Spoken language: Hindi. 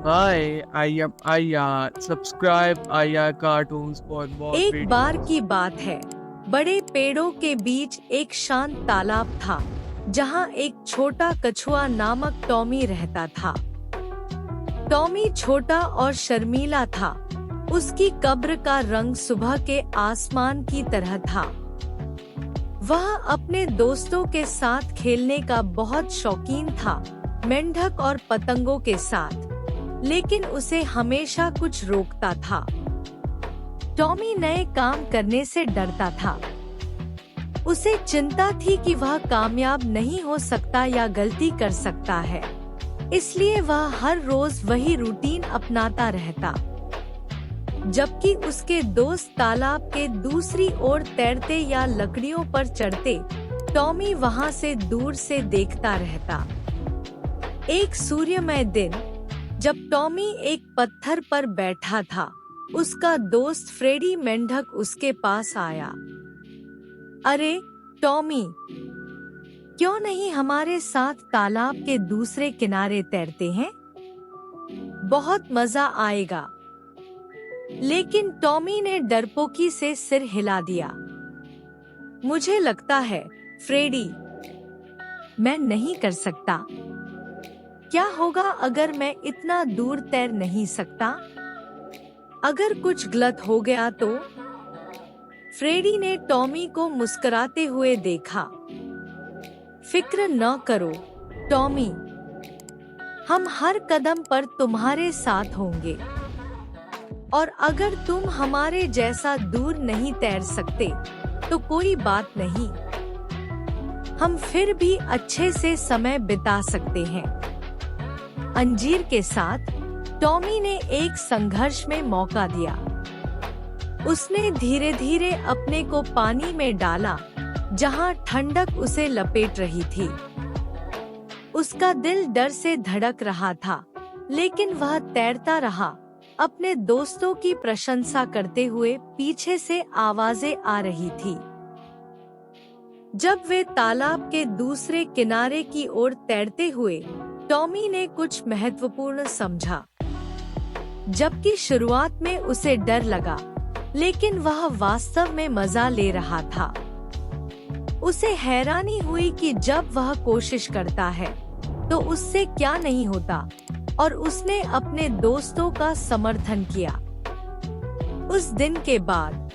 Hi, I am Aya. Subscribe Aya Cartoons for more एक बार videos. की बात है, बड़े पेड़ों के बीच एक शांत तालाब था, जहाँ एक छोटा कछुआ नामक टॉमी रहता था। टॉमी छोटा और शर्मीला था। उसकी कब्र का रंग सुबह के आसमान की तरह था। वह अपने दोस्तों के साथ खेलने का बहुत शौकीन था, मेंढक और पतंगों के साथ, लेकिन उसे हमेशा कुछ रोकता था। टॉमी नए काम करने से डरता था। उसे चिंता थी कि वह कामयाब नहीं हो सकता या गलती कर सकता है, इसलिए वह हर रोज वही रूटीन अपनाता रहता। जबकि उसके दोस्त तालाब के दूसरी ओर तैरते या लकड़ियों पर चढ़ते, टॉमी वहां से दूर से देखता रहता। एक सूर्यमय दिन, जब टॉमी एक पत्थर पर बैठा था, उसका दोस्त फ्रेडी मेंढक उसके पास आया। अरे टॉमी, क्यों नहीं हमारे साथ तालाब के दूसरे किनारे तैरते हैं? बहुत मजा आएगा। लेकिन टॉमी ने डरपोकी से सिर हिला दिया। मुझे लगता है, फ्रेडी, मैं नहीं कर सकता। क्या होगा अगर मैं इतना दूर तैर नहीं सकता? अगर कुछ गलत हो गया तो? फ्रेडी ने टॉमी को मुस्कुराते हुए देखा। फिक्र न करो, टॉमी, हम हर कदम पर तुम्हारे साथ होंगे। और अगर तुम हमारे जैसा दूर नहीं तैर सकते, तो कोई बात नहीं, हम फिर भी अच्छे से समय बिता सकते हैं। अंजीर के साथ टॉमी ने एक संघर्ष में मौका दिया। उसने धीरे धीरे अपने को पानी में डाला, जहां ठंडक उसे लपेट रही थी। उसका दिल डर से धड़क रहा था, लेकिन वह तैरता रहा, अपने दोस्तों की प्रशंसा करते हुए। पीछे से आवाजें आ रही थी। जब वे तालाब के दूसरे किनारे की ओर तैरते हुए, टॉमी ने कुछ महत्वपूर्ण समझा। जबकि शुरुआत में उसे डर लगा, लेकिन वह वास्तव में मजा ले रहा था। उसे हैरानी हुई कि जब वह कोशिश करता है, तो उससे क्या नहीं होता, और उसने अपने दोस्तों का समर्थन किया। उस दिन के बाद